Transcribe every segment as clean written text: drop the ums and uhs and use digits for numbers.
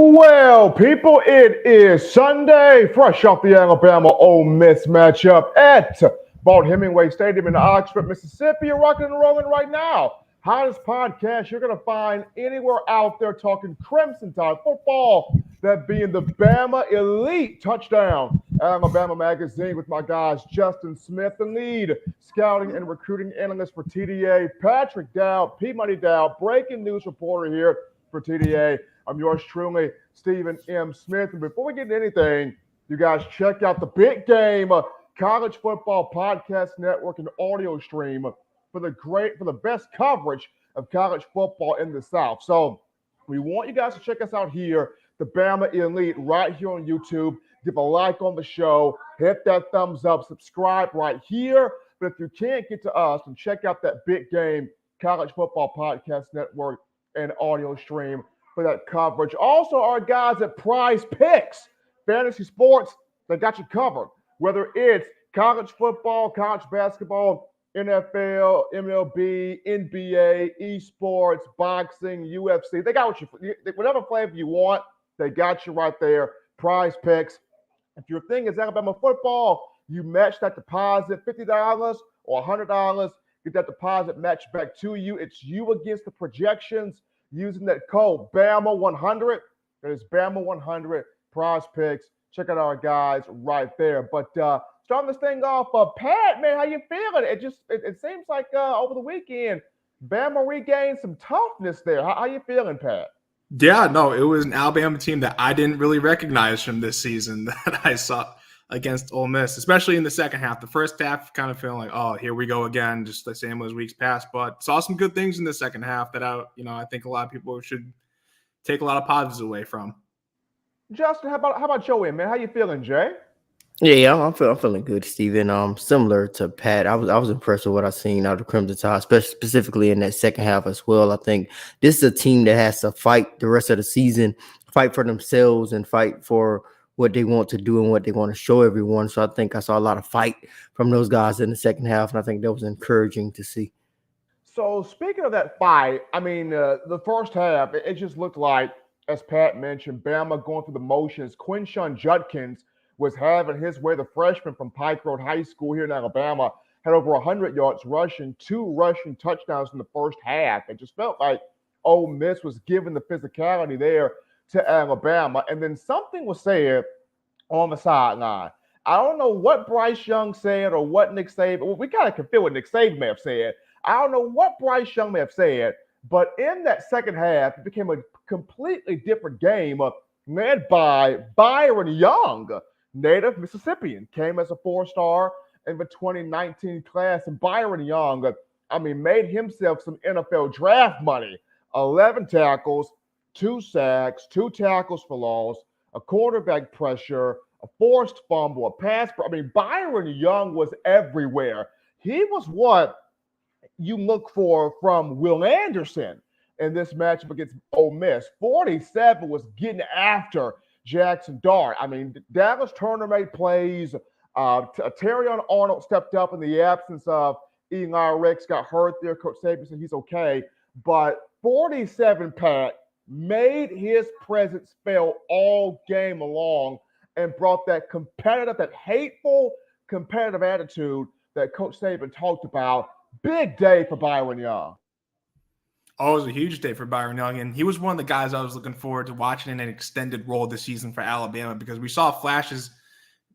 Well, people, it is Sunday, fresh off the Alabama Ole Miss matchup at Balt Hemingway Stadium in Oxford, Mississippi. You're rocking and rolling right now. Hottest podcast you're going to find anywhere out there talking Crimson Tide football, that being the BAMA Elite Touchdown Alabama magazine with my guys Justin Smith, the lead scouting and recruiting analyst for TDA, Patrick Dowd, P-Money Dowd, breaking news reporter here for TDA. I'm yours truly, Stephen M. Smith. And before we get into anything, you guys check out the Big Game College Football Podcast Network and audio stream for the best coverage of college football in the South. So we want you guys to check us out here, the Bama Elite, right here on YouTube. Give a like on the show, hit that thumbs up, subscribe right here. But if you can't get to us, then check out that Big Game College Football Podcast Network and audio stream for that coverage. Also, our guys at Prize Picks, fantasy sports, they got you covered. Whether it's college football, college basketball, NFL, MLB, NBA, esports, boxing, UFC, they got what whatever flavor you want, they got you right there. Prize Picks. If your thing is Alabama football, you match that deposit, $50 or $100, get that deposit matched back to you. It's you against the projections. Using that code BAMA100. That is BAMA100, Prize Picks. Check out our guys right there. But starting this thing off, Pat, man, how you feeling? It seems like over the weekend, Bama regained some toughness there. How you feeling, Pat? Yeah, no, it was an Alabama team that I didn't really recognize from this season that I saw against Ole Miss, especially in the second half. The first half kind of feeling like, oh, here we go again, just the same as weeks past. But saw some good things in the second half that I think a lot of people should take a lot of positives away from. Justin, how about your end, man? How you feeling, Jay? Yeah, I'm feeling good, Steven. Similar to Pat, I was impressed with what I seen out of the Crimson Tide, specifically in that second half as well. I think this is a team that has to fight the rest of the season, fight for themselves, and fight for what they want to do and what they want to show everyone. So I think I saw a lot of fight from those guys in the second half, and I think that was encouraging to see. So speaking of that fight, I mean, the first half, it just looked like, as Pat mentioned, Bama going through the motions. Quinshon Judkins was having his way. The freshman from Pike Road High School here in Alabama had over 100 yards rushing, 2 rushing touchdowns in the first half. It just felt like Ole Miss was giving the physicality there to Alabama. And then something was said on the sideline. I don't know what Bryce Young said or what Nick Saban. Well, we kind of can feel what Nick Saban may have said. I don't know what Bryce Young may have said, but in that second half, it became a completely different game led by Byron Young, native Mississippian, came as a 4-star in the 2019 class. And Byron Young, made himself some NFL draft money. 11 tackles, 2 sacks, 2 tackles for loss, a quarterback pressure, a forced fumble, a pass. Byron Young was everywhere. He was what you look for from Will Anderson in this matchup against Ole Miss. 47 was getting after Jackson Dart. Dallas Turner made plays. Terrion Arnold stepped up in the absence of Eli Ricks, got hurt there. Coach Saban said he's okay. But 47, Pat, made his presence felt all game long and brought that competitive, that hateful competitive attitude that Coach Saban talked about. Big day for Byron Young. Oh, it was a huge day for Byron Young, and he was one of the guys I was looking forward to watching in an extended role this season for Alabama, because we saw flashes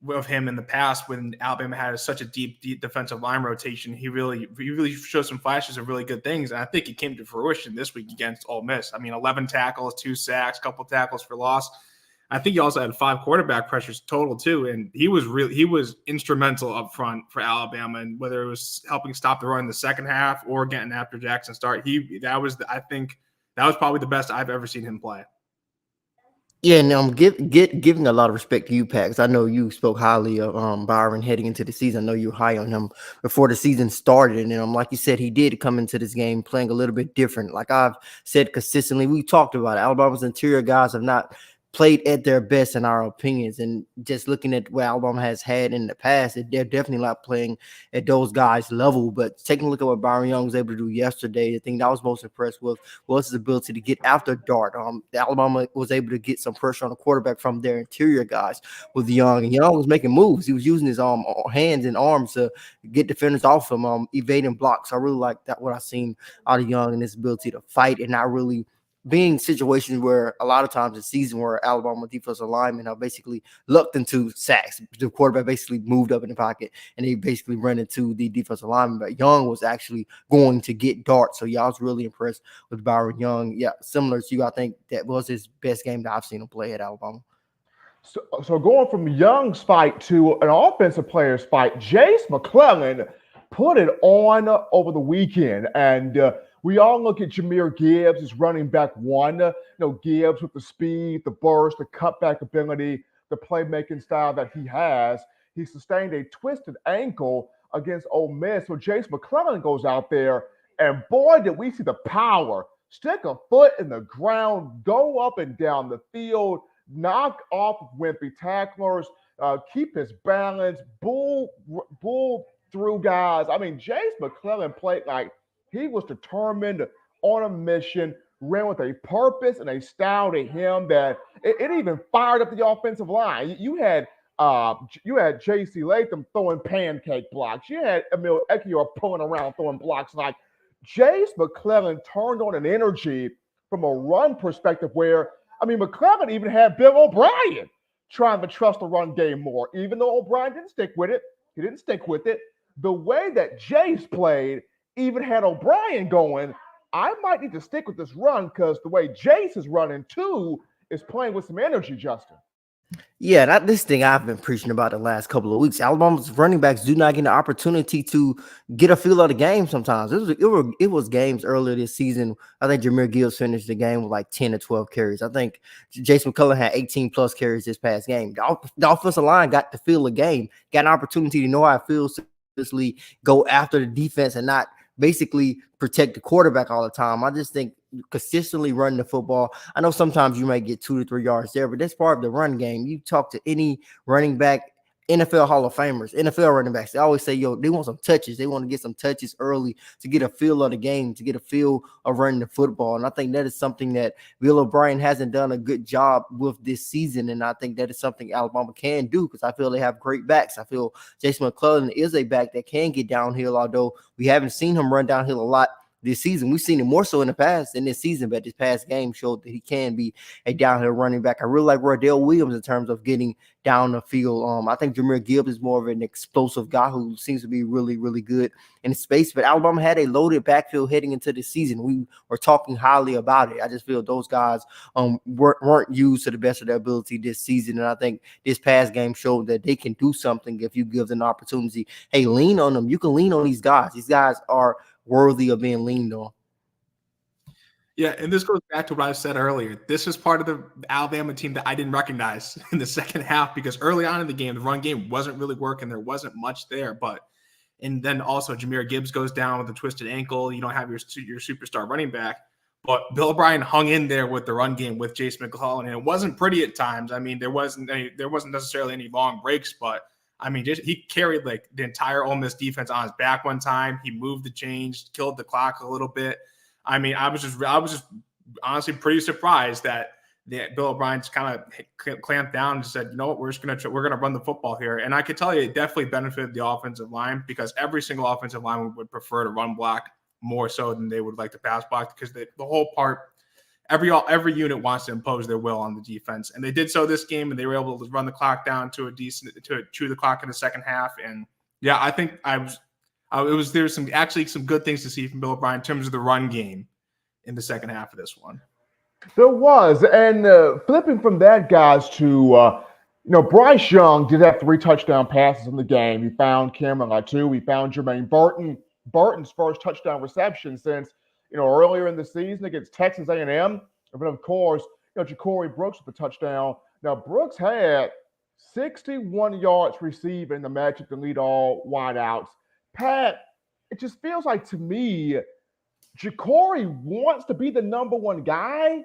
of him in the past when Alabama had such a deep defensive line rotation. He really showed some flashes of really good things, and I think it came to fruition this week against Ole Miss. 11 tackles, 2 sacks, couple tackles for loss. I think he also had 5 quarterback pressures total too, and he was instrumental up front for Alabama, and whether it was helping stop the run in the second half or getting after Jackson Dart, I think that was probably the best I've ever seen him play. Yeah, and I'm giving a lot of respect to you, Pat, because I know you spoke highly of Byron heading into the season. I know you were high on him before the season started, and like you said, he did come into this game playing a little bit different. Like I've said consistently, we talked about it. Alabama's interior guys have not played at their best in our opinions. And just looking at what Alabama has had in the past, they're definitely not playing at those guys' level. But taking a look at what Byron Young was able to do yesterday, the thing that I was most impressed with was his ability to get after Dart. Alabama was able to get some pressure on the quarterback from their interior guys with Young. And Young was making moves. He was using his hands and arms to get defenders off him, evading blocks. I really like that, what I seen out of Young and his ability to fight and not really being situations where a lot of times the season where Alabama defensive linemen are basically lucked into sacks. The quarterback basically moved up in the pocket and they basically ran into the defensive lineman. But Young was actually going to get darts. So yeah, I was really impressed with Byron Young. Yeah, similar to you, I think that was his best game that I've seen him play at Alabama. So going from Young's fight to an offensive player's fight, Jase McClellan put it on over the weekend. And we all look at Jahmyr Gibbs as running back one. Gibbs with the speed, the burst, the cutback ability, the playmaking style that he has. He sustained a twisted ankle against Ole Miss. So Jase McClellan goes out there, and boy, did we see the power. Stick a foot in the ground, go up and down the field, knock off wimpy tacklers, keep his balance, bull through guys. I mean, Jase McClellan played like he was determined, on a mission, ran with a purpose and a style to him that it even fired up the offensive line. You had J.C. Latham throwing pancake blocks. You had Emil Ekiyor pulling around throwing blocks. Like Jase McClellan turned on an energy from a run perspective where, I mean, McClellan even had Bill O'Brien trying to trust the run game more, even though O'Brien didn't stick with it. He didn't stick with it. The way that Jase played even had O'Brien going, I might need to stick with this run because the way Jase is running too is playing with some energy, Justin. Yeah, this thing I've been preaching about the last couple of weeks. Alabama's running backs do not get an opportunity to get a feel of the game sometimes. It was games earlier this season. I think Jahmyr Gibbs finished the game with like 10 or 12 carries. I think Jase McClellan had 18 plus carries this past game. The offensive line got to feel the game, got an opportunity to know how it feels to go after the defense and not basically protect the quarterback all the time. I just think consistently running the football. I know sometimes you might get 2 to 3 yards there, but that's part of the run game. You talk to any running back, NFL Hall of Famers, NFL running backs, they always say, they want some touches. They want to get some touches early to get a feel of the game, to get a feel of running the football. And I think that is something that Bill O'Brien hasn't done a good job with this season. And I think that is something Alabama can do because I feel they have great backs. I feel Jase McClellan is a back that can get downhill, although we haven't seen him run downhill a lot this season. We've seen it more so in the past in this season, but this past game showed that he can be a downhill running back. I really like Rodell Williams in terms of getting down the field. I think Jahmyr Gibbs is more of an explosive guy who seems to be really, really good in space. But Alabama had a loaded backfield heading into the season. We were talking highly about it. I just feel those guys weren't used to the best of their ability this season. And I think this past game showed that they can do something if you give them an opportunity. Hey, lean on them. You can lean on these guys. These guys are worthy of being leaned on. Yeah, and this goes back to what I said earlier. This is part of the Alabama team that I didn't recognize in the second half because early on in the game, the run game wasn't really working. There wasn't much there, and then also Jahmyr Gibbs goes down with a twisted ankle. You don't have your superstar running back, but Bill O'Brien hung in there with the run game with Jase McClellan, and it wasn't pretty at times. I mean, there wasn't necessarily any long breaks, but I mean, he carried like the entire Ole Miss defense on his back one time. He moved the chains, killed the clock a little bit. I mean, I was just honestly pretty surprised that Bill O'Brien just kind of clamped down and said, you know what, we're gonna run the football here. And I could tell you, it definitely benefited the offensive line because every single offensive line would prefer to run block more so than they would like to pass block because the whole part. Every unit wants to impose their will on the defense, and they did so this game, and they were able to run the clock down to chew the clock in the second half. And yeah, I think there's some good things to see from Bill O'Brien in terms of the run game in the second half of this one. There was, and flipping from that, guys, to Bryce Young did have 3 touchdown passes in the game. He found Cameron Latu. He found Jermaine Burton. Burton's first touchdown reception since earlier in the season against Texas A&M. But of course, Ja'Cory Brooks with the touchdown. Now, Brooks had 61 yards receiving the matchup to lead all wideouts. Pat, it just feels like to me, Ja'Cory wants to be the number one guy,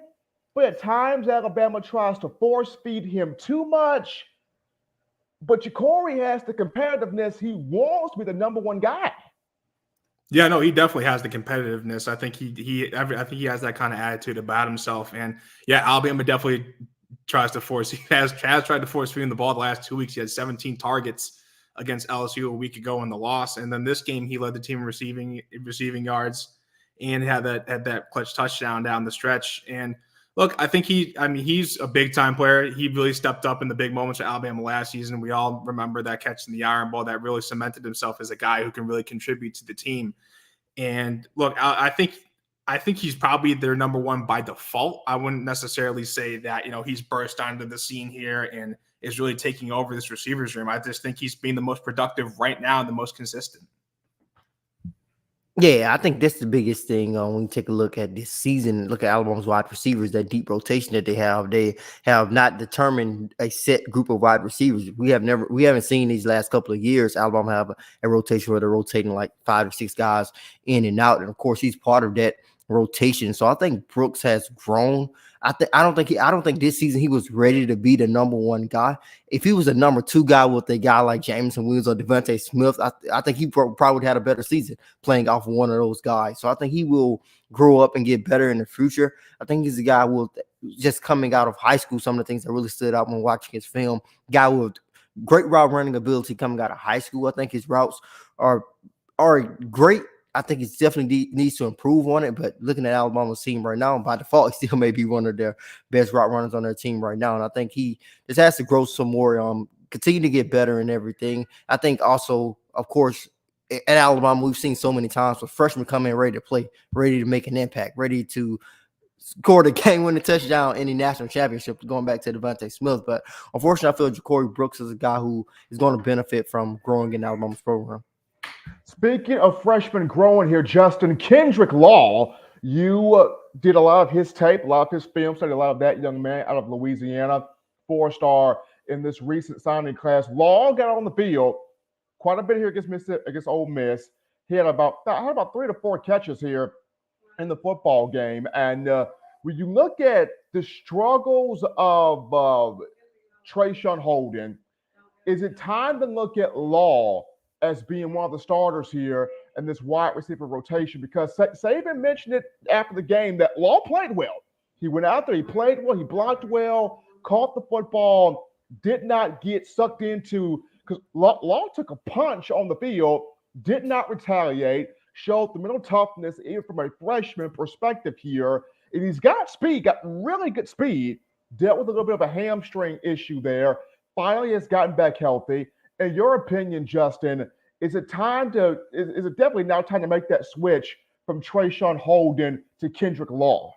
but at times Alabama tries to force feed him too much. But Ja'Cory has the competitiveness. He wants to be the number one guy. Yeah, no, he definitely has the competitiveness. I think I think he has that kind of attitude about himself. And yeah, Alabama definitely tries to force. He has tried to force feed him the ball the last 2 weeks. He had 17 targets against LSU a week ago in the loss, and then this game he led the team in receiving yards and had that clutch touchdown down the stretch. And look, I think he's a big time player. He really stepped up in the big moments of Alabama last season. We all remember that catch in the Iron Bowl that really cemented himself as a guy who can really contribute to the team. And look, I think he's probably their number one by default. I wouldn't necessarily say that, he's burst onto the scene here and is really taking over this receivers room. I just think he's being the most productive right now and the most consistent. Yeah, I think that's the biggest thing when you take a look at this season, look at Alabama's wide receivers, that deep rotation that they have. They have not determined a set group of wide receivers. We haven't seen these last couple of years Alabama have a rotation where they're rotating like 5 or 6 guys in and out. And of course, he's part of that rotation. So I think Brooks has grown. I don't think this season he was ready to be the number one guy. If he was a number 2 guy with a guy like Jameson Williams or Devontae Smith, I think he probably had a better season playing off of one of those guys. So I think he will grow up and get better in the future. I think he's a guy with just coming out of high school. Some of the things that really stood out when watching his film. Guy with great route running ability coming out of high school. I think his routes are great. I think he definitely needs to improve on it, but looking at Alabama's team right now, by default, he still may be one of their best route runners on their team right now. And I think he just has to grow some more, continue to get better in everything. I think also, of course, at Alabama, we've seen so many times where freshmen come in ready to play, ready to make an impact, ready to score the game-winning touchdown in the national championship, going back to Devontae Smith. But unfortunately, I feel Ja'Cory Brooks is a guy who is going to benefit from growing in Alabama's program. Speaking of freshmen growing here, Justin, Kendrick Law, you did a lot of his tape, a lot of his film, studied a lot of that young man out of Louisiana, 4-star in this recent signing class. Law got on the field quite a bit here against Ole Miss. He had about 3 to 4 catches here in the football game. And when you look at the struggles of Trayshawn Holden, is it time to look at Law as being one of the starters here in this wide receiver rotation? Because Saban mentioned it after the game that Law played well. He went out there, he played well, he blocked well, caught the football, did not get sucked into, because Law took a punch on the field, did not retaliate, showed the mental toughness even from a freshman perspective here. And he's got speed, got really good speed, dealt with a little bit of a hamstring issue there, finally has gotten back healthy. In your opinion, Justin, is it definitely now time to make that switch from Trayshawn Holden to Kendrick Law?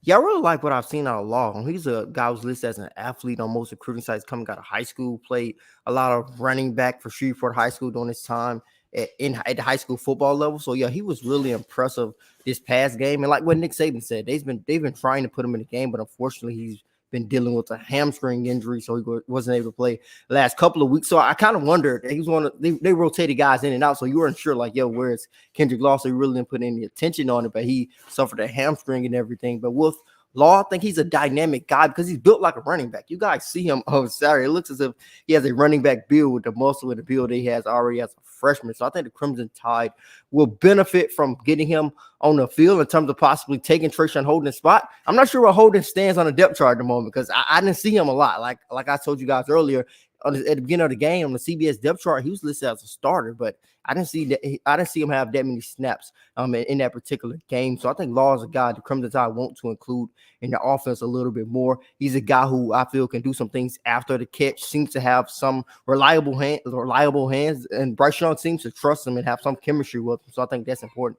Yeah, I really like what I've seen out of Law. He's a guy who's listed as an athlete on most recruiting sites coming out of high school, played a lot of running back for Shreveport High School during his time at the high school football level. So, yeah, he was really impressive this past game. And like what Nick Saban said, they've been trying to put him in the game, but unfortunately he's been dealing with a hamstring injury, so he wasn't able to play the last couple of weeks. So I kind of wondered, he was they rotated guys in and out, so you weren't sure, like, where's Kendrick Law? So you really didn't put any attention on it, but he suffered a hamstring and everything. But with Law, I think he's a dynamic guy because he's built like a running back. You guys see him on Saturday. It looks as if he has a running back build with the muscle and the build he has already as a freshman. So I think the Crimson Tide will benefit from getting him on the field in terms of possibly taking Trayshawn Holden's spot. I'm not sure where Holden stands on the depth chart at the moment because I didn't see him a lot. Like I told you guys earlier, at the beginning of the game on the CBS depth chart, he was listed as a starter, but I didn't see him have that many snaps in that particular game. So I think Law is a guy the Crimson Tide want to include in the offense a little bit more. He's a guy who I feel can do some things after the catch, seems to have some reliable hands, and Bryce Young seems to trust him and have some chemistry with him. So I think that's important.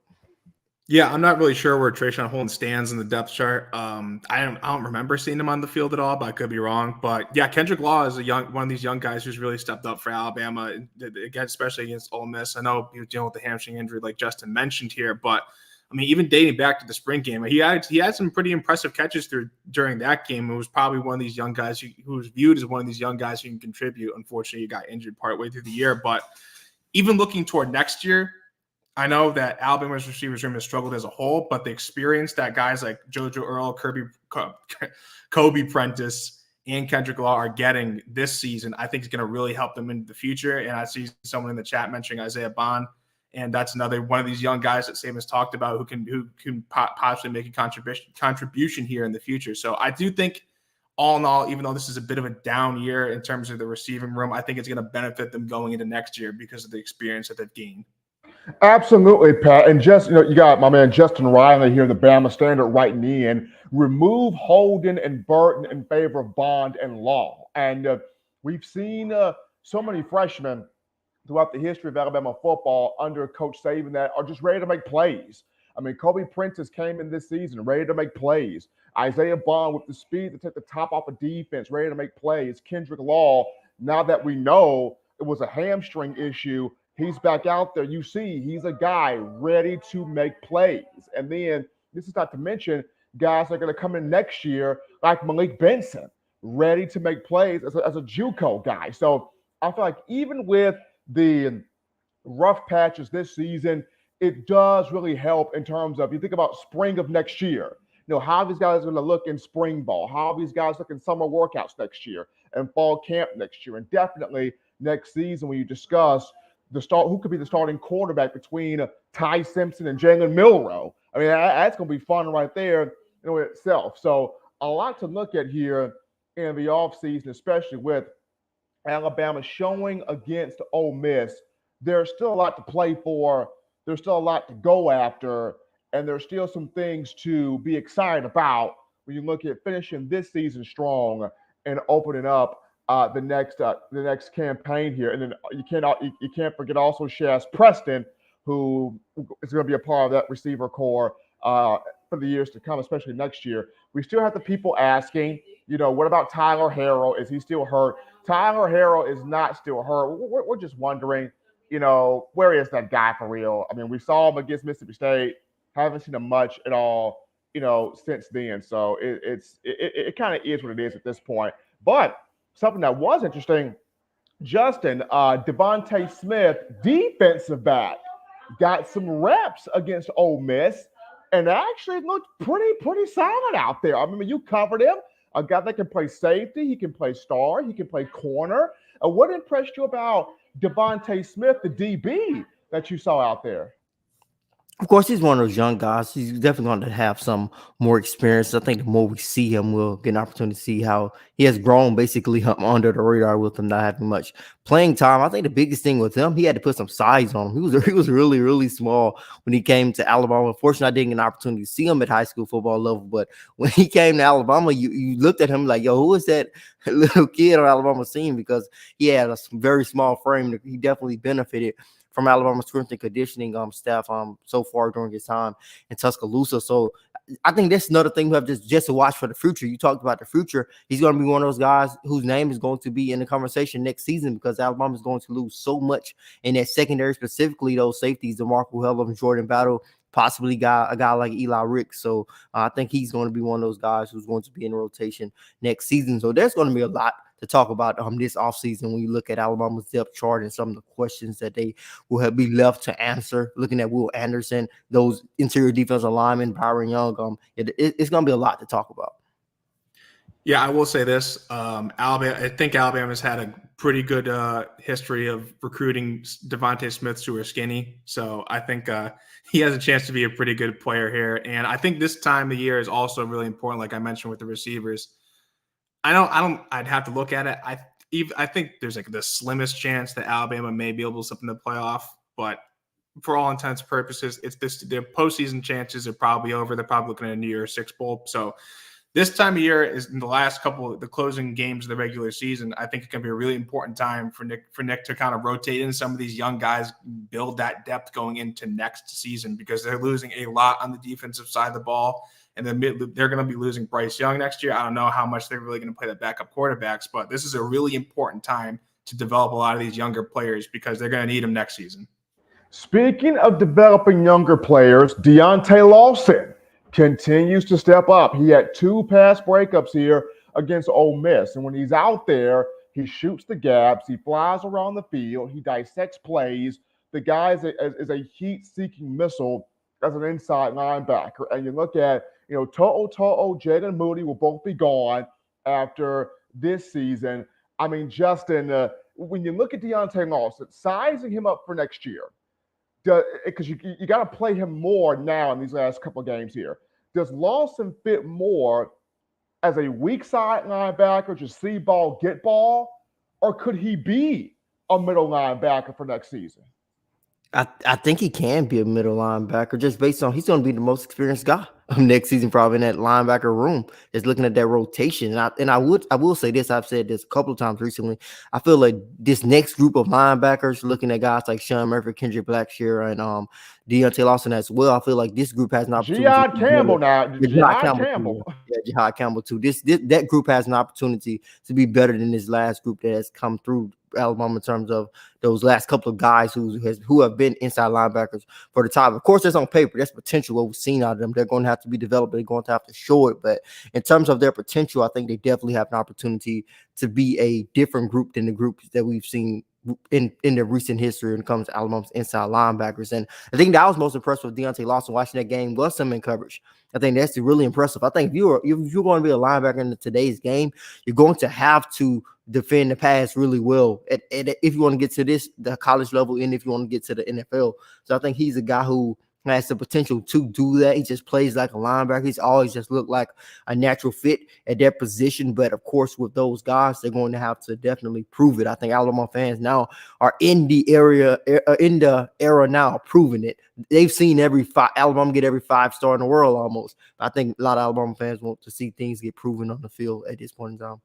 Yeah, I'm not really sure where Trayshawn Holden stands in the depth chart. I don't remember seeing him on the field at all, but I could be wrong. But yeah, Kendrick Law is one of these young guys who's really stepped up for Alabama, again, especially against Ole Miss. I know he was dealing with the hamstring injury, like Justin mentioned here, but I mean, even dating back to the spring game, he had some pretty impressive catches during that game. It was probably one of these young guys who was viewed as one of these young guys who can contribute. Unfortunately, he got injured partway through the year, but even looking toward next year, I know that Alabama's receivers room has struggled as a whole, but the experience that guys like JoJo Earl, Kobe Prentice, and Kendrick Law are getting this season, I think is going to really help them in the future. And I see someone in the chat mentioning Isaiah Bond, and that's another one of these young guys that Saban's talked about who can possibly make a contribution here in the future. So I do think, all in all, even though this is a bit of a down year in terms of the receiving room, I think it's going to benefit them going into next year because of the experience that they've gained. Absolutely, Pat. And just, you got my man Justin Riley here, the Bama Standard, writing in. Remove Holden and Burton in favor of Bond and Law. And we've seen so many freshmen throughout the history of Alabama football under Coach Saban that are just ready to make plays. I mean, Kobe Prentice came in this season ready to make plays. Isaiah Bond with the speed to take the top off of defense, ready to make plays. Kendrick Law, now that we know it was a hamstring issue, he's back out there. You see, he's a guy ready to make plays. And then this is not to mention guys that are going to come in next year like Malik Benson, ready to make plays as a JUCO guy. So I feel like even with the rough patches this season, it does really help in terms of, you think about spring of next year, how these guys are going to look in spring ball, how these guys look in summer workouts next year and fall camp next year. And definitely next season when you discuss who could be the starting quarterback between Ty Simpson and Jalen Milroe. I mean, that's going to be fun right there in itself. So a lot to look at here in the offseason, especially with Alabama showing against Ole Miss. There's still a lot to play for. There's still a lot to go after. And there's still some things to be excited about when you look at finishing this season strong and opening up the next campaign here. And then you can't forget also Shaz Preston, who is going to be a part of that receiver core for the years to come, especially next year. We still have the people asking, what about Tyler Harrell? Is he still hurt? Tyler Harrell is not still hurt. We're just wondering, where is that guy for real? I mean, we saw him against Mississippi State. Haven't seen him much at all, since then. So it kind of is what it is at this point. But something that was interesting, Justin, Devontae Smith, defensive back, got some reps against Ole Miss and actually looked pretty solid out there. I mean, you covered him. A guy that can play safety, he can play star, he can play corner. What impressed you about Devontae Smith, the DB that you saw out there? Of course, he's one of those young guys. He's definitely going to have some more experience. I think the more we see him, we'll get an opportunity to see how he has grown basically under the radar with him not having much playing time. I think the biggest thing with him, he had to put some size on him. He was really, really small when he came to Alabama. Unfortunately, I didn't get an opportunity to see him at high school football level. But when he came to Alabama, you looked at him like, yo, who is that little kid on Alabama's team? Because he had a very small frame. He definitely benefited from Alabama's strength and conditioning staff so far during his time in Tuscaloosa. So I think that's another thing we have just to watch for the future. You talked about the future. He's going to be one of those guys whose name is going to be in the conversation next season because Alabama is going to lose so much in that secondary, specifically those safeties, DeMarco Hellum, Jordan Battle, possibly a guy like Eli Ricks. So I think he's going to be one of those guys who's going to be in rotation next season. So there's going to be a lot to talk about this offseason when you look at Alabama's depth chart and some of the questions that they will be left to answer. Looking at Will Anderson, those interior defensive linemen, Byron Young, it's going to be a lot to talk about. Yeah, I will say this. I think Alabama's had a pretty good history of recruiting Devontae Smiths who are skinny. So I think he has a chance to be a pretty good player here. And I think this time of year is also really important, like I mentioned with the receivers. I'd have to look at it. I think there's like the slimmest chance that Alabama may be able to slip in the playoff, but for all intents and purposes, their postseason chances are probably over. They're probably looking at a New Year's Six bowl. So this time of year is in the last couple of the closing games of the regular season. I think it can be a really important time for Nick to kind of rotate in some of these young guys, build that depth going into next season because they're losing a lot on the defensive side of the ball. And then they're going to be losing Bryce Young next year. I don't know how much they're really going to play the backup quarterbacks, but this is a really important time to develop a lot of these younger players because they're going to need them next season. Speaking of developing younger players, Deontay Lawson continues to step up. He had 2 pass breakups here against Ole Miss. And when he's out there, he shoots the gaps, he flies around the field, he dissects plays. the guy is a heat-seeking missile as an inside linebacker. And you look at, To'o, Jaden Moody will both be gone after this season. I mean, Justin, when you look at Deontay Lawson, sizing him up for next year, because you got to play him more now in these last couple of games here. Does Lawson fit more as a weak side linebacker, just see ball, get ball, or could he be a middle linebacker for next season? I think he can be a middle linebacker just based on he's going to be the most experienced guy next season, probably in that linebacker room. Just looking at that rotation, and I will say this. I've said this a couple of times recently. I feel like this next group of linebackers, looking at guys like Sean Murphy, Kendrick Blackshear, and Deontay Lawson as well. I feel like this group has an opportunity. Jihad Campbell now. Jihad Campbell. Yeah, Jihad Campbell too. That group has an opportunity to be better than this last group that has come through Alabama in terms of those last couple of guys who have been inside linebackers for the top. Of course, that's on paper. That's potential what we've seen out of them. They're going to have to be developed. They're going to have to show it. But in terms of their potential, I think they definitely have an opportunity to be a different group than the groups that we've seen in the recent history when it comes to Alabama's inside linebackers. And I think that I was most impressed with Deontay Lawson watching that game was some in coverage. I think that's really impressive. I think if you're going to be a linebacker in today's game, you're going to have to defend the pass really well if you want to get to the college level and if you want to get to the NFL. So I think he's a guy who has the potential to do that. He just plays like a linebacker. He's always just looked like a natural fit at that position. But of course, with those guys, they're going to have to definitely prove it. I think Alabama fans now are in the era now proving it. They've seen Alabama get every 5-star in the world almost. I think a lot of Alabama fans want to see things get proven on the field at this point in time.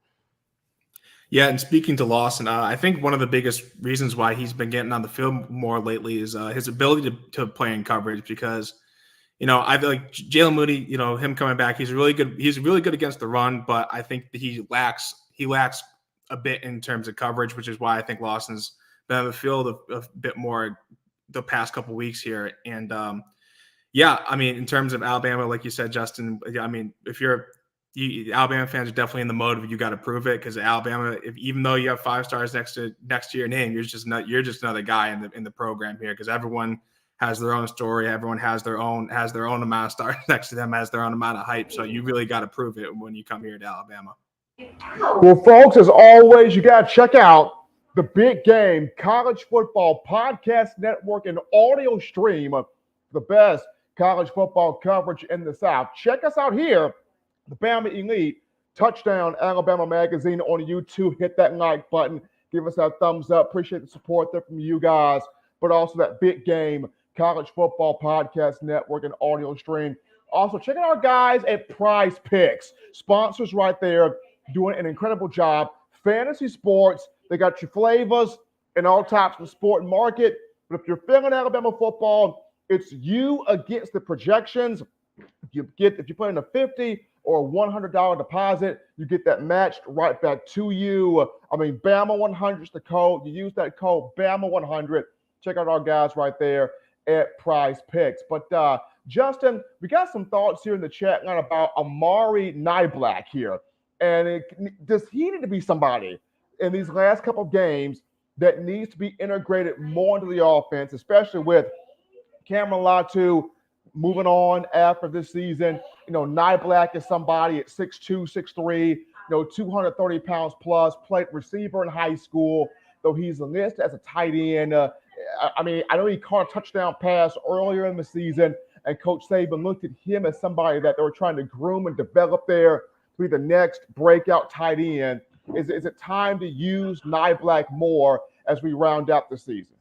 Yeah, and speaking to Lawson, I think one of the biggest reasons why he's been getting on the field more lately is his ability to play in coverage. Because, I feel like Jalen Moody, him coming back, he's really good. He's really good against the run, but I think that he lacks a bit in terms of coverage, which is why I think Lawson's been on the field a bit more the past couple weeks here. And in terms of Alabama, like you said, Justin, if Alabama fans are definitely in the mode of you got to prove it, because Alabama, even though you have 5 stars next to your name, you're just another guy in the program here, because everyone has their own story, everyone has their own amount of stars next to them, has their own amount of hype. So you really got to prove it when you come here to Alabama. Well, folks, as always, you got to check out the Big Game College Football Podcast Network and audio stream of the best college football coverage in the South. Check us out here. The BAMA Elite Touchdown Alabama Magazine on YouTube. Hit that like button. Give us a thumbs up. Appreciate the support there from you guys. But also that Big Game College Football Podcast Network and audio stream. Also, check out our guys at Prize Picks. Sponsors right there doing an incredible job. Fantasy sports. They got your flavors in all types of sport and market. But if you're feeling Alabama football, it's you against the projections. If you put in a $50 or a $100 deposit, you get that matched right back to you. BAMA 100 is the code. You use that code BAMA 100. Check out our guys right there at Prize Picks. But Justin, we got some thoughts here in the chat line about Amari Niblack here. And does he need to be somebody in these last couple of games that needs to be integrated more into the offense, especially with Cameron Latu moving on after this season? Niblack is somebody at 6'2", 6'3", 230 pounds plus, played receiver in high school, though he's listed as a tight end. I know he caught a touchdown pass earlier in the season, and Coach Saban looked at him as somebody that they were trying to groom and develop there to be the next breakout tight end. Is it time to use Niblack more as we round out the season?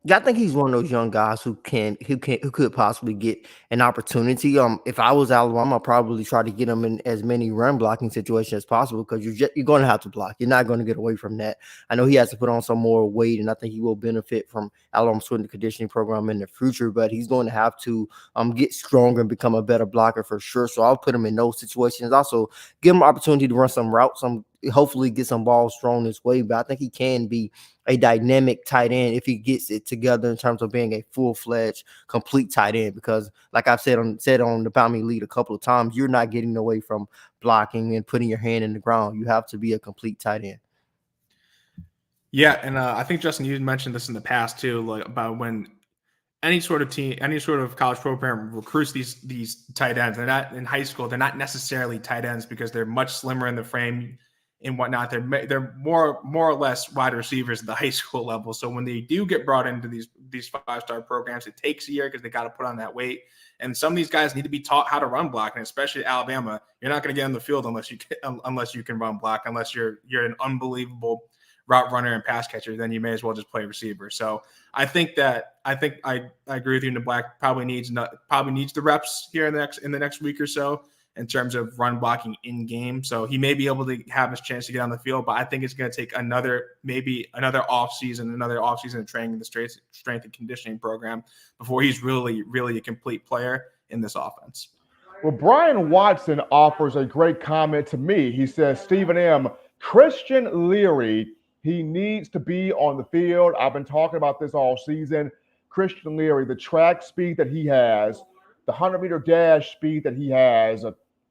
Yeah, I think he's one of those young guys who could possibly get an opportunity. If I was Alabama, I'd probably try to get him in as many run blocking situations as possible, because you're going to have to block. You're not going to get away from that. I know he has to put on some more weight, and I think he will benefit from Alabama's strength and conditioning program in the future. But he's going to have to get stronger and become a better blocker for sure. So I'll put him in those situations. Also, give him an opportunity to run some routes, hopefully get some balls thrown this way. But I think he can be a dynamic tight end if he gets it together in terms of being a full-fledged, complete tight end. Because like I've said on the BAMA Elite a couple of times, you're not getting away from blocking and putting your hand in the ground. You have to be a complete tight end. Yeah, and I think, Justin, you mentioned this in the past too, like about when any sort of team, any sort of college program recruits these tight ends. They're not in high school. They're not necessarily tight ends because they're much slimmer in the frame and whatnot. They're more or less wide receivers at the high school level. So when they do get brought into these 5-star programs, it takes a year because they got to put on that weight. And some of these guys need to be taught how to run block, and especially at Alabama, you're not going to get on the field unless you can run block, unless you're an unbelievable route runner and pass catcher. Then you may as well just play receiver. So I agree with you. Black probably needs the reps here in the next week or so in terms of run blocking in game. So he may be able to have his chance to get on the field, but I think it's going to take another offseason of training in the strength and conditioning program before he's really, really a complete player in this offense. Well, Brian Watson offers a great comment to me. He says, Stephen M., Christian Leary, he needs to be on the field. I've been talking about this all season. Christian Leary, the track speed that he has, the 100-meter dash speed that he has,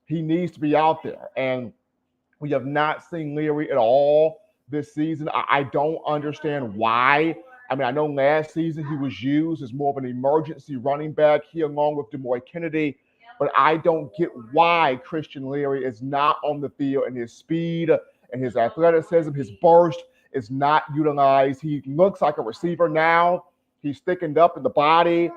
he needs to be out there. And we have not seen Leary at all this season. I don't understand why. I mean, I know last season he was used as more of an emergency running back here along with DeMoy Kennedy, but I don't get why Christian Leary is not on the field, and his speed and his athleticism, his burst is not utilized. He looks like a receiver now. He's thickened up in the body.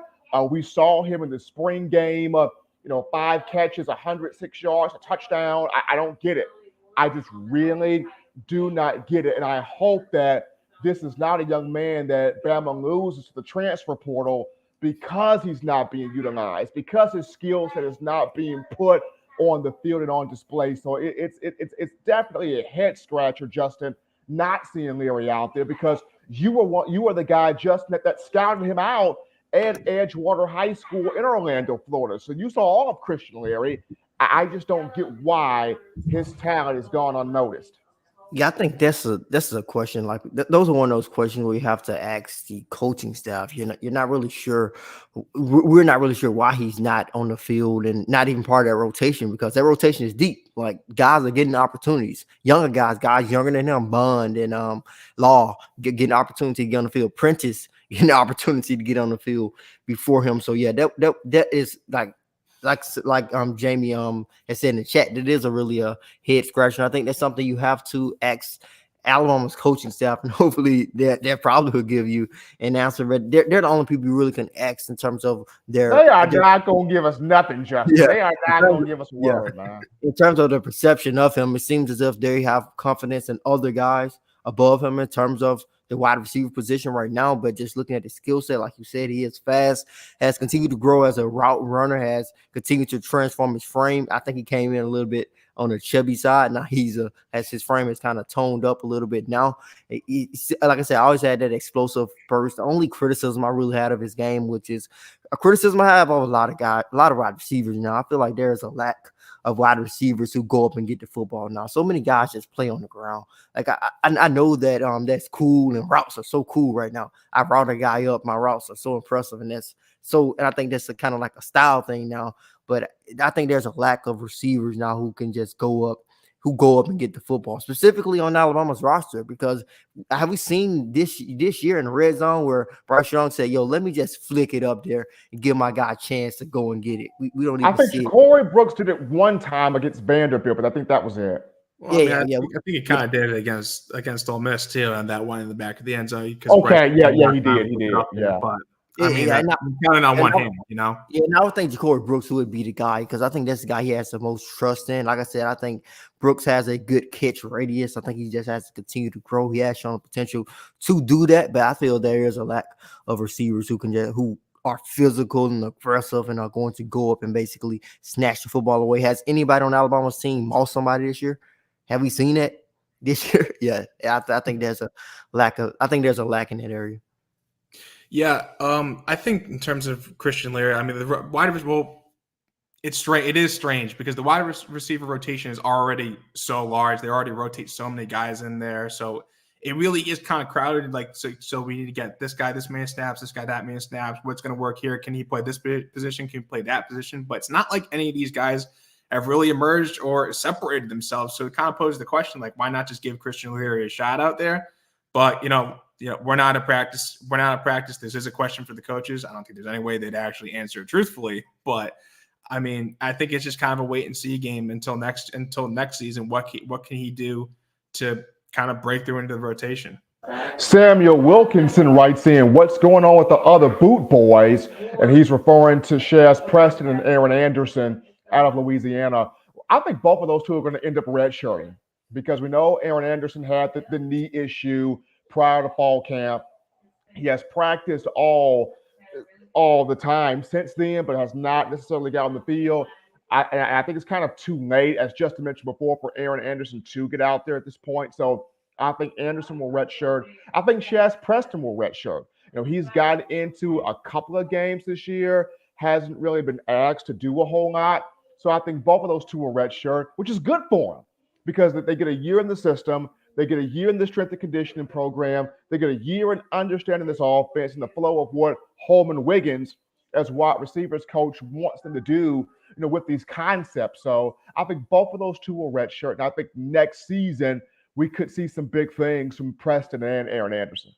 We saw him in the spring game, 5 catches, 106 yards, a touchdown. I don't get it. I just really do not get it. And I hope that this is not a young man that Bama loses to the transfer portal because he's not being utilized, because his skill set is not being put on the field and on display. So it's definitely a head scratcher, Justin, not seeing Leary out there, because you were the guy, Justin, that scouted him out at Edgewater High School in Orlando, Florida. So you saw all of Christian Leary. I just don't get why his talent has gone unnoticed. Yeah, I think that's a question. Like those are one of those questions where you have to ask the coaching staff. You're not really sure. We're not really sure why he's not on the field and not even part of that rotation, because that rotation is deep. Like guys are getting opportunities. Younger guys younger than him, Bond and Law, getting opportunity to get on the field. Prentice getting the opportunity to get on the field before him. So yeah, that is like Jamie has said in the chat, that is a head scratcher. I think that's something you have to ask Alabama's coaching staff, and hopefully they probably will give you an answer. But they're the only people you really can ask in terms of their. They are not going to give us nothing, Justin. Yeah. They are not going to give us a word, man. In terms of the perception of him, it seems as if they have confidence in other guys above him in terms of the wide receiver position right now. But just looking at the skill set, like you said, he is fast, has continued to grow as a route runner, has continued to transform his frame. I think he came in a little bit on the chubby side. Now as his frame is kind of toned up a little bit now. Like I said, I always had that explosive burst. The only criticism I really had of his game, which is a criticism I have of a lot of wide receivers now. I feel like there is a lack of wide receivers who go up and get the football now. So many guys just play on the ground. Like I know that that's cool, and routes are so cool right now. I route a guy up, my routes are so impressive, and I think that's a kind of like a style thing now. But I think there's a lack of receivers now who can just go up and get the football, specifically on Alabama's roster. Because have we seen this year in the red zone where Bryce Young said, "Yo, let me just flick it up there and give my guy a chance to go and get it." We don't even see it. Corey Brooks did it one time against Vanderbilt, but I think that was it. Well, I think he kind of did it against Ole Miss too, on that one in the back of the end zone. He did. Yeah. But I'm counting on one hand, Yeah, and I would think Ja'Cory Brooks would be the guy, because I think that's the guy he has the most trust in. Like I said, I think Brooks has a good catch radius. I think he just has to continue to grow. He has shown the potential to do that, but I feel there is a lack of receivers who are physical and aggressive and are going to go up and basically snatch the football away. Has anybody on Alabama's team mauled somebody this year? Have we seen that this year? Yeah, I think there's a lack in that area. Yeah, I think in terms of Christian Leary, I mean, the wide receiver, well, it's strange. It is strange because the wide receiver rotation is already so large. They already rotate so many guys in there. So it really is kind of crowded. Like, so we need to get this guy this many snaps, this guy that many snaps. What's going to work here? Can he play this position? Can he play that position? But it's not like any of these guys have really emerged or separated themselves. So it kind of poses the question, like, why not just give Christian Leary a shot out there? But, we're not at practice. We're not at practice. This is a question for the coaches. I don't think there's any way they'd actually answer it truthfully. But I mean, I think it's just kind of a wait and see game until next season. What can he do to kind of break through into the rotation? Samuel Wilkinson writes in, what's going on with the other boot boys? And he's referring to Shaz Preston and Aaron Anderson out of Louisiana. I think both of those two are going to end up redshirting because we know Aaron Anderson had the knee issue prior to fall camp. He has practiced all the time since then, but has not necessarily got on the field. I think it's kind of too late, as Justin mentioned before, for Aaron Anderson to get out there at this point. So I think Anderson will redshirt. I think Shaz Preston will redshirt. He's gotten into a couple of games this year, hasn't really been asked to do a whole lot. So I think both of those two will redshirt, which is good for them because they get a year in the system. They get a year in the strength and conditioning program. They get a year in understanding this offense and the flow of what Holman Wiggins, as wide receivers coach, wants them to do, with these concepts. So I think both of those two will redshirt. And I think next season we could see some big things from Preston and Aaron Anderson.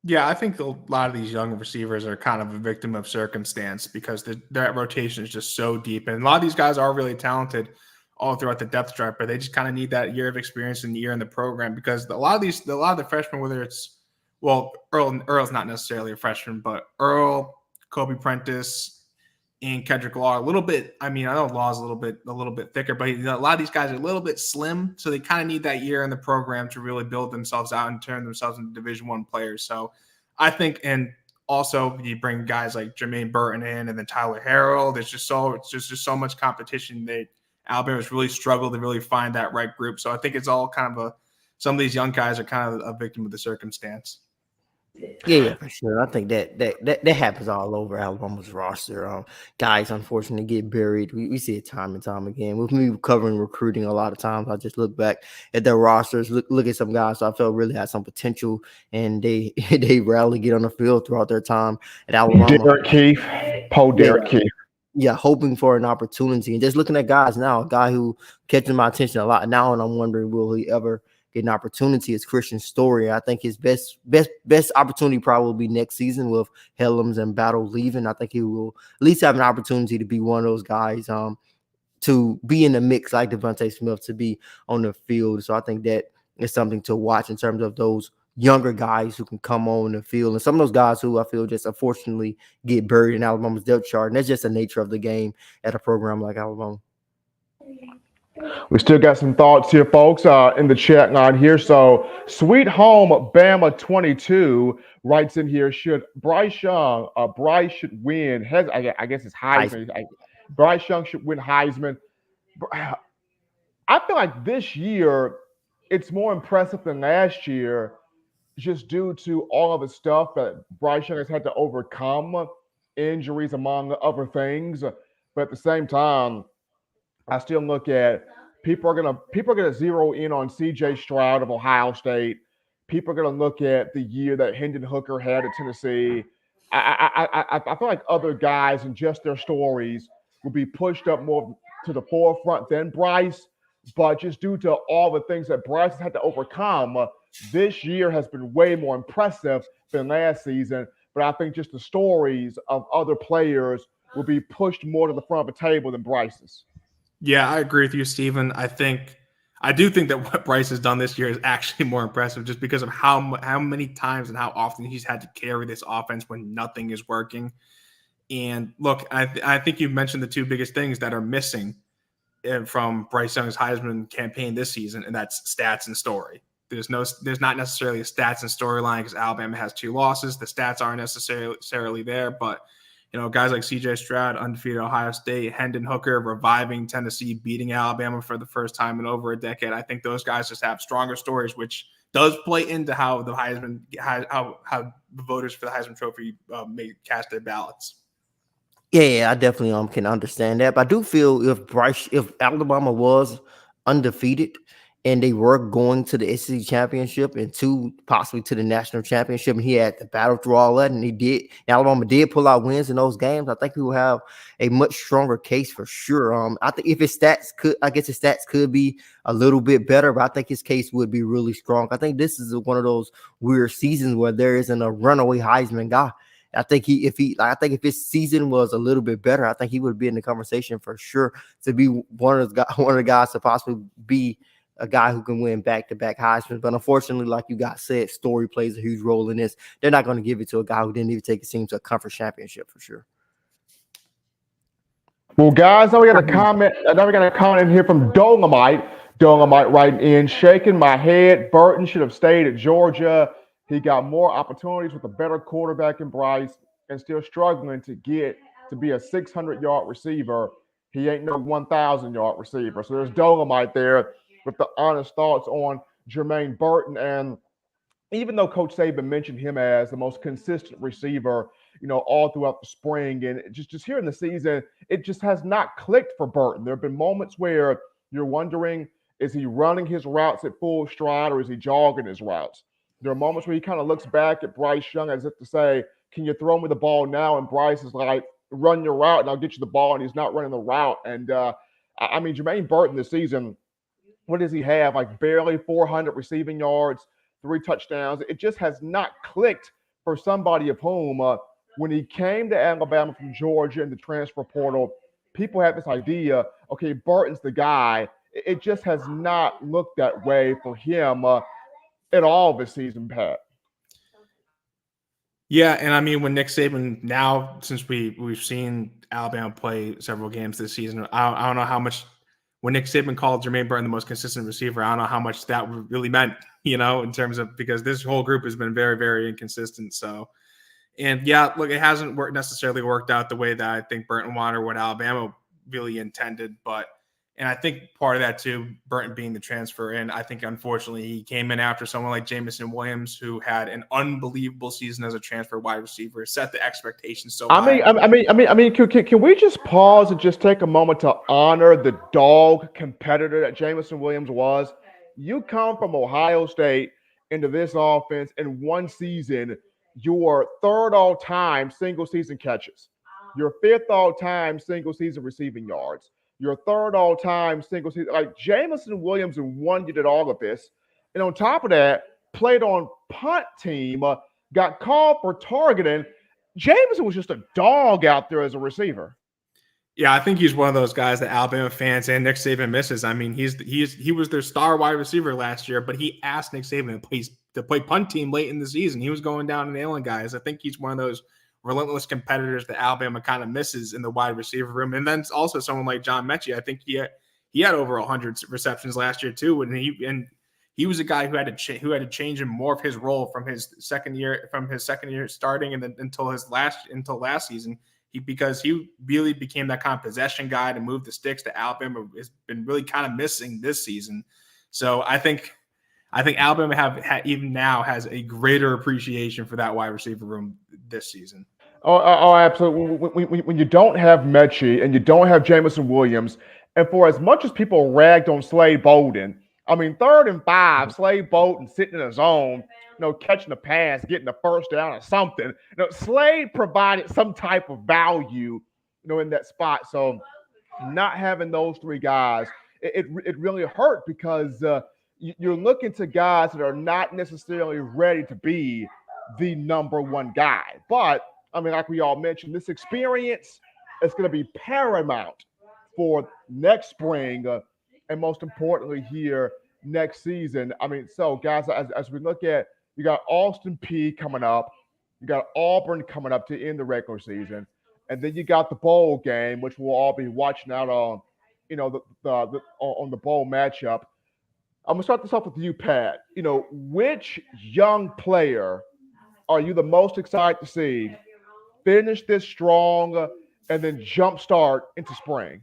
Yeah, I think a lot of these young receivers are kind of a victim of circumstance because their rotation is just so deep. And a lot of these guys are really talented all throughout the depth chart, but they just kind of need that year of experience and year in the program because a lot of the freshmen, whether it's, Earl's not necessarily a freshman, but Earl, Kobe Prentice, and Kendrick Law a little bit. I mean, I know Law's a little bit thicker, but a lot of these guys are a little bit slim, so they kind of need that year in the program to really build themselves out and turn themselves into Division I players. So I think, and also you bring guys like Jermaine Burton in, and then Tyler Harrell. There's just so much competition that Alabama's really struggled to really find that right group. So I think it's all kind of some of these young guys are kind of a victim of the circumstance. Yeah, for sure. I think that happens all over Alabama's roster. Guys, unfortunately, get buried. We see it time and time again. With me covering recruiting a lot of times, I just look back at their rosters, look at some guys I felt really had some potential, and they rarely get on the field throughout their time at Alabama. Derek Keefe, Derek Keefe. Yeah, hoping for an opportunity. And just looking at guys now, a guy who catching my attention a lot now, and I'm wondering, will he ever get an opportunity is Christian Story. I think his best opportunity probably will be next season with Helms and Battle leaving. I think he will at least have an opportunity to be one of those guys to be in the mix like Devontae Smith, to be on the field. So I think that is something to watch in terms of those younger guys who can come on the field. And some of those guys who I feel just unfortunately get buried in Alabama's depth chart. And that's just the nature of the game at a program like Alabama. We still got some thoughts here, folks, in the chat line here. So, Sweet Home Bama 22 writes in here, should Bryce Young, Bryce should win, I guess it's Heisman. Bryce Young should win Heisman. I feel like this year it's more impressive than last year just due to all of the stuff that Bryce Young has had to overcome, injuries among other things. But at the same time, I still look at people are gonna zero in on C.J. Stroud of Ohio State. People are gonna look at the year that Hendon Hooker had at Tennessee. I feel like other guys and just their stories will be pushed up more to the forefront than Bryce. But just due to all the things that Bryce has had to overcome, this year has been way more impressive than last season. But I think just the stories of other players will be pushed more to the front of the table than Bryce's. Yeah, I agree with you, Stephen. I do think that what Bryce has done this year is actually more impressive just because of how many times and how often he's had to carry this offense when nothing is working. And look, I think you mentioned the two biggest things that are missing from Bryce Young's Heisman campaign this season, and that's stats and story. There's not necessarily a stats and storyline because Alabama has 2 losses. The stats aren't necessarily there, but guys like C.J. Stroud, undefeated Ohio State, Hendon Hooker, reviving Tennessee, beating Alabama for the first time in over a decade. I think those guys just have stronger stories, which does play into how the Heisman, how the voters for the Heisman Trophy may cast their ballots. Yeah, I definitely can understand that. But I do feel if Alabama was undefeated and they were going to the SEC championship and possibly to the national championship, and he had to battle through all that, and he did. Alabama did pull out wins in those games. I think he will have a much stronger case for sure. I think if his stats could be a little bit better, but I think his case would be really strong. I think this is one of those weird seasons where there isn't a runaway Heisman guy. I think if his season was a little bit better, I think he would be in the conversation for sure to be one of the guys to possibly be a guy who can win back-to-back Heisman. But unfortunately, like you guys said, story plays a huge role in this. They're not going to give it to a guy who didn't even take his team to a conference championship for sure. Well, guys, now we got a comment. Now we got a comment in here from Dolomite. Dolomite writing in, shaking my head. Burton should have stayed at Georgia. He got more opportunities with a better quarterback in Bryce and still struggling to get to be a 600-yard receiver. He ain't no 1,000-yard receiver. So there's Dolomite there with the honest thoughts on Jermaine Burton. And even though Coach Saban mentioned him as the most consistent receiver, all throughout the spring, and just here in the season, it just has not clicked for Burton. There have been moments where you're wondering, is he running his routes at full stride or is he jogging his routes? There are moments where he kind of looks back at Bryce Young as if to say, can you throw me the ball now? And Bryce is like, run your route and I'll get you the ball. And he's not running the route. And Jermaine Burton this season, what does he have? Like barely 400 receiving yards, 3 touchdowns. It just has not clicked for somebody of whom when he came to Alabama from Georgia in the transfer portal, people had this idea, okay, Burton's the guy. It just has not looked that way for him at all this season, Pat. Yeah, and when Nick Saban now, since we've seen Alabama play several games this season, I don't know how much when Nick Saban called Jermaine Burton the most consistent receiver, I don't know how much that really meant, in terms of because this whole group has been very, very inconsistent. So, and yeah, look, it hasn't necessarily worked out the way that I think Burton wanted or what Alabama really intended, and I think part of that too, Burton being the transfer in, I think unfortunately he came in after someone like Jameson Williams, who had an unbelievable season as a transfer wide receiver, set the expectations so high. Can we just pause and just take a moment to honor the dog competitor that Jameson Williams was? You come from Ohio State into this offense in one season, your 3rd all-time single-season catches, your 5th all-time single-season receiving yards, your 3rd all-time single season. Like Jameson Williams in 1 year did all of this. And on top of that, played on punt team, got called for targeting. Jameson was just a dog out there as a receiver. Yeah, I think he's one of those guys that Alabama fans and Nick Saban misses. He was their star wide receiver last year, but he asked Nick Saban to play punt team late in the season. He was going down and nailing guys. I think he's one of those relentless competitors that Alabama kind of misses in the wide receiver room. And then also someone like John Mechie, I think he had over 100 receptions last year too. And he was a guy who had to change and morph his role from his second year starting and then until last season. Because he really became that kind of possession guy to move the sticks that Alabama has been really kind of missing this season. So I think Alabama even now has a greater appreciation for that wide receiver room this season. Oh, absolutely. When you don't have Mechie and you don't have Jameson Williams, and for as much as people ragged on Slade Bolden, 3rd and 5, Slade Bolden sitting in his zone, catching a pass, getting a first down or something. Slade provided some type of value, in that spot. So not having those 3 guys, it really hurt because you're looking to guys that are not necessarily ready to be the number 1 guy. But, like we all mentioned, this experience is going to be paramount for next spring and most importantly here next season. So guys, as we look at, you got Austin Peay coming up, you got Auburn coming up to end the regular season, and then you got the bowl game, which we'll all be watching out on, on the bowl matchup. I'm gonna start this off with you, Pat. Which young player are you the most excited to see finish this strong and then jumpstart into spring?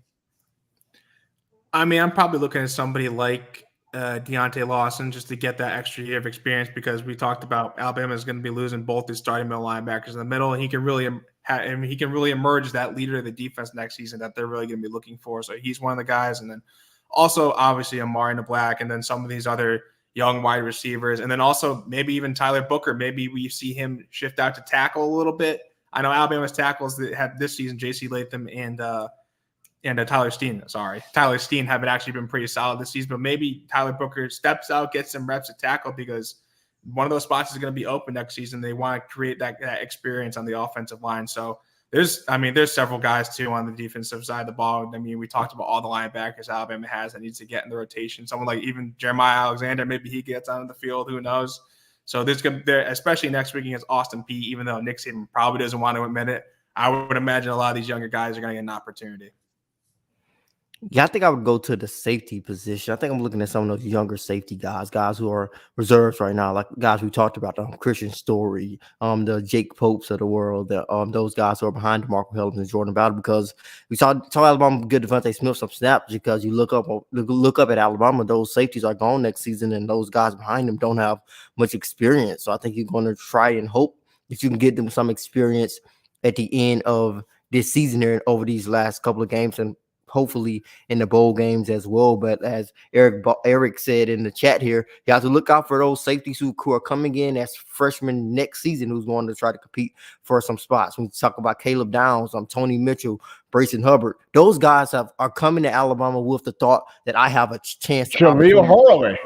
I'm probably looking at somebody like Deontay Lawson just to get that extra year of experience because we talked about Alabama is going to be losing both his starting middle linebackers in the middle, and he can really emerge as that leader of the defense next season that they're really going to be looking for. So he's one of the guys, and then also obviously Amari in the Black, and then some of these other young wide receivers, and then also maybe even Tyler Booker. Maybe we see him shift out to tackle a little bit. I know Alabama's tackles that have this season, J.C. Latham and Tyler Steen. Tyler Steen haven't actually been pretty solid this season, but maybe Tyler Booker steps out, gets some reps at tackle because one of those spots is going to be open next season. They want to create that experience on the offensive line. So there's several guys too on the defensive side of the ball. I mean, we talked about all the linebackers Alabama has that needs to get in the rotation. Someone like even Jeremiah Alexander, maybe he gets onto the field. Who knows? So especially next week against Austin Peay, even though Nick Saban probably doesn't want to admit it, I would imagine a lot of these younger guys are going to get an opportunity. Yeah, I think I would go to the safety position. I think I'm looking at some of those younger safety guys who are reserves right now, like guys we talked about, Christian Story, the Jake Popes of the world, those guys who are behind DeMarco Hellams and Jordan Battle, because we saw Alabama give Devontae Smith some snaps, because you look up at Alabama, those safeties are gone next season, and those guys behind them don't have much experience. So I think you're going to try and hope that you can get them some experience at the end of this season here over these last couple of games, and hopefully in the bowl games as well. But as Eric said in the chat here, you have to look out for those safeties who are coming in as freshmen next season, who's going to try to compete for some spots. When you talk about Caleb Downs, Tony Mitchell, Brayson Hubbard, those guys are coming to Alabama with the thought that I have a chance to Jameel Hurley.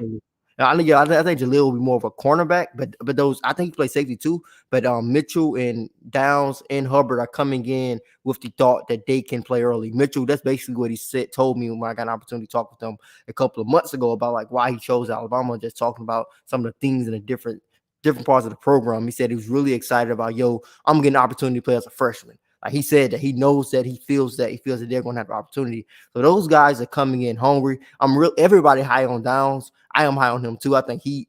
I think Jaleel will be more of a cornerback, but those, I think he plays safety too. But Mitchell and Downs and Hubbard are coming in with the thought that they can play early. Mitchell, that's basically what he told me when I got an opportunity to talk with him a couple of months ago about like why he chose Alabama, just talking about some of the things in the different parts of the program. He said he was really excited about, I'm getting an opportunity to play as a freshman. Like he said that he knows that he feels that they're going to have the opportunity. So those guys are coming in hungry. Everybody high on Downs. I am high on him too. I think he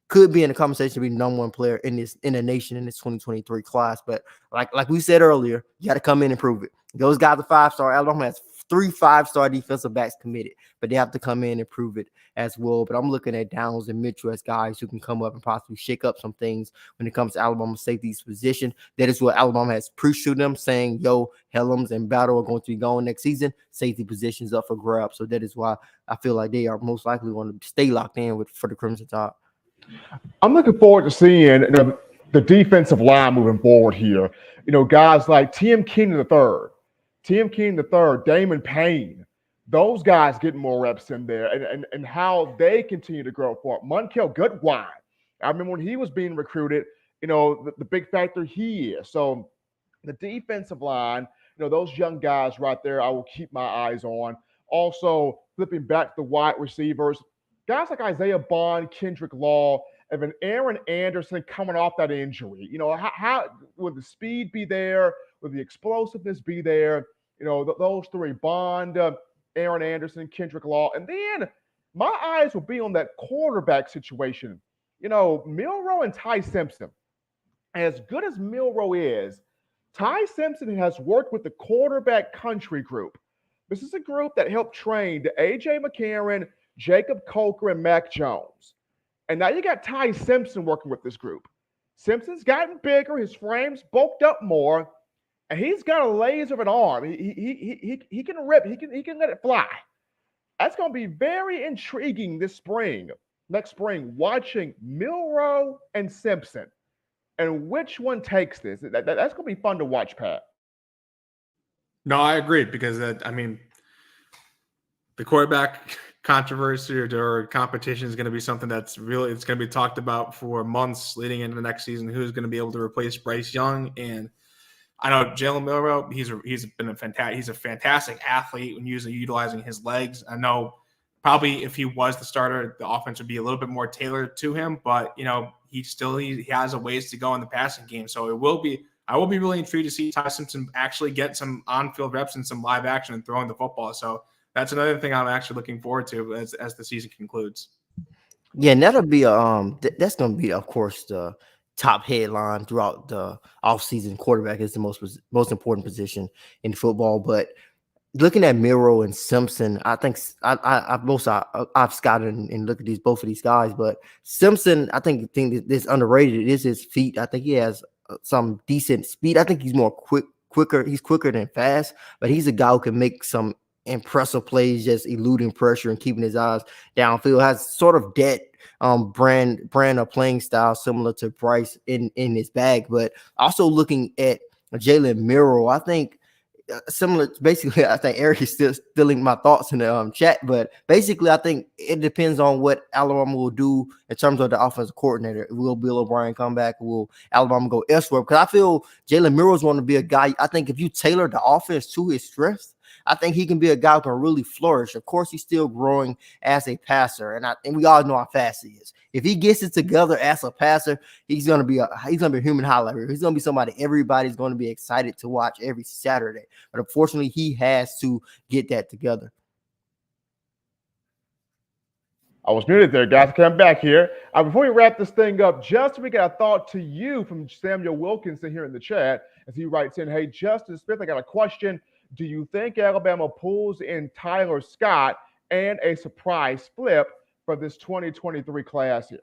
could be in the conversation to be the number one player in the nation in this 2023 class. But like we said earlier, you got to come in and prove it. Those guys are 5-star. Alabama has 3 5-star defensive backs committed, but they have to come in and prove it as well. But I'm looking at Downs and Mitchell as guys who can come up and possibly shake up some things when it comes to Alabama safety's position. That is what Alabama has preached to them, saying, Hellams and Battle are going to be going next season. Safety positions up for grabs. So that is why I feel like they are most likely going to stay locked in for the Crimson Tide. I'm looking forward to seeing the defensive line moving forward here. Guys like Tim Keenan III, Damon Payne, those guys getting more reps in there, and how they continue to grow for it. Monkel Goodwine, I remember when he was being recruited, the big factor he is. So the defensive line, those young guys right there, I will keep my eyes on. Also, flipping back the wide receivers, guys like Isaiah Bond, Kendrick Law, and then Aaron Anderson coming off that injury. How will the speed be there? Will the explosiveness be there? Those 3, Bond, Aaron Anderson, Kendrick Law. And then my eyes will be on that quarterback situation. Milroe and Ty Simpson. As good as Milroe is, Ty Simpson has worked with the quarterback country group. This is a group that helped train A.J. McCarron, Jacob Coker, and Mac Jones. And now you got Ty Simpson working with this group. Simpson's gotten bigger. His frame's bulked up more. And he's got a laser of an arm. He can rip. He can let it fly. That's going to be very intriguing next spring, watching Milroe and Simpson, and which one takes this. That's going to be fun to watch, Pat. No, I agree, because the quarterback controversy or competition is going to be something it's going to be talked about for months leading into the next season. Who's going to be able to replace Bryce Young? And I know Jalen Milroe, he's a fantastic athlete when utilizing his legs. I know probably if he was the starter, the offense would be a little bit more tailored to him, but he has a ways to go in the passing game. So I will be really intrigued to see Ty Simpson actually get some on-field reps and some live action and throwing the football. So that's another thing I'm actually looking forward to as the season concludes. Yeah, and that'll be that's going to be, of course, the top headline throughout the offseason. Quarterback is the most important position in football. But looking at Milroe and Simpson, I think I've scouted and looked at both of these guys. But Simpson, I think this underrated is his feet. I think he has some decent speed. I think he's more quicker. He's quicker than fast, but he's a guy who can make some impressive plays, just eluding pressure and keeping his eyes downfield. Has sort of that brand of playing style similar to Bryce in his bag, but also looking at Jalen Miro, I think similar. Basically, I think Eric is still stealing my thoughts in the chat, but basically, I think it depends on what Alabama will do in terms of the offensive coordinator. Will Bill O'Brien come back? Will Alabama go elsewhere? Because I feel Jalen Miro is going to be a guy. I think if you tailor the offense to his strengths, I think he can be a guy who can really flourish. Of course, he's still growing as a passer, and we all know how fast he is. If he gets it together as a passer, he's gonna be a human highlight reel. He's gonna be somebody everybody's gonna be excited to watch every Saturday. But unfortunately, he has to get that together. I was muted there, guys. Come back here. Before we wrap this thing up, Justin, we got a thought to you from Samuel Wilkinson here in the chat as he writes in, "Hey, Justin Smith, I got a question. Do you think Alabama pulls in Tyler Scott and a surprise flip for this 2023 class here?"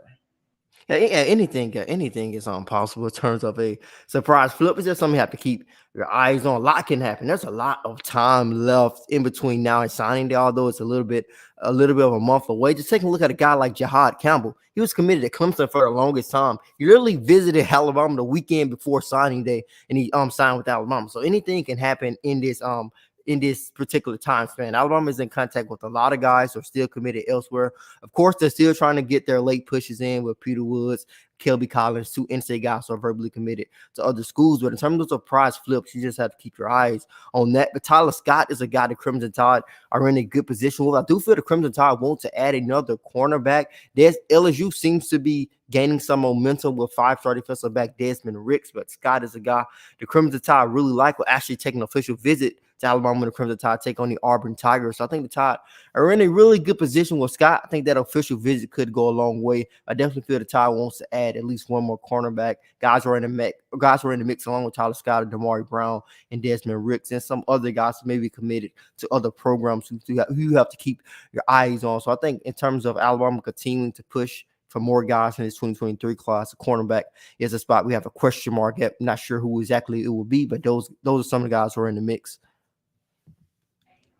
Yeah, anything is possible in terms of a surprise flip. It's just something you have to keep your eyes on. A lot can happen. There's a lot of time left in between now and signing day, although it's a little bit of a month away. Just take a look at a guy like Jahad Campbell. He was committed to Clemson for the longest time. He literally visited Alabama the weekend before signing day, and he signed with Alabama. So anything can happen in this particular time span. Alabama is in contact with a lot of guys who are still committed elsewhere. Of course, they're still trying to get their late pushes in with Peter Woods, Kelby Collins, two in-state guys who are verbally committed to other schools. But in terms of surprise flips, you just have to keep your eyes on that. But Tyler Scott is a guy the Crimson Tide are in a good position with. I do feel the Crimson Tide want to add another cornerback. LSU seems to be gaining some momentum with five-star defensive back Desmond Ricks, but Scott is a guy the Crimson Tide really like. Will actually take an official visit to Alabama when the Crimson Tide take on the Auburn Tigers. So I think the Tide are in a really good position with Scott. I think that official visit could go a long way. I definitely feel the Tide wants to add at least one more cornerback. Guys who are in the mix along with Tyler Scott, Damari Brown, and Desmond Ricks, and some other guys who may be committed to other programs who you have to keep your eyes on. So I think in terms of Alabama continuing to push for more guys in this 2023 class, a cornerback is a spot we have a question mark at. Not sure who exactly it will be, but those are some of the guys who are in the mix.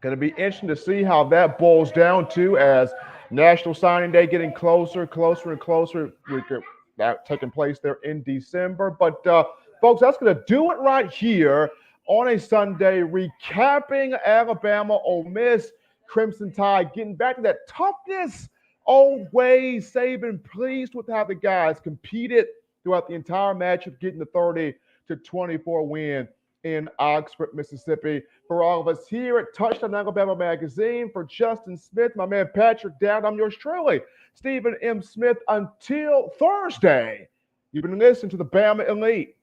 Going to be interesting to see how that boils down to as National Signing Day getting closer and closer. That taking place there in December. But, folks, that's going to do it right here on a Sunday, recapping Alabama, Ole Miss, Crimson Tide, getting back to that toughness. Always Saban pleased with how the guys competed throughout the entire matchup, getting the 30-24 win in Oxford, Mississippi. For all of us here at Touchdown Alabama Magazine, for Justin Smith, my man Patrick Dowd, I'm yours truly, Stephen M. Smith. Until Thursday, you've been listening to the BAMA Elite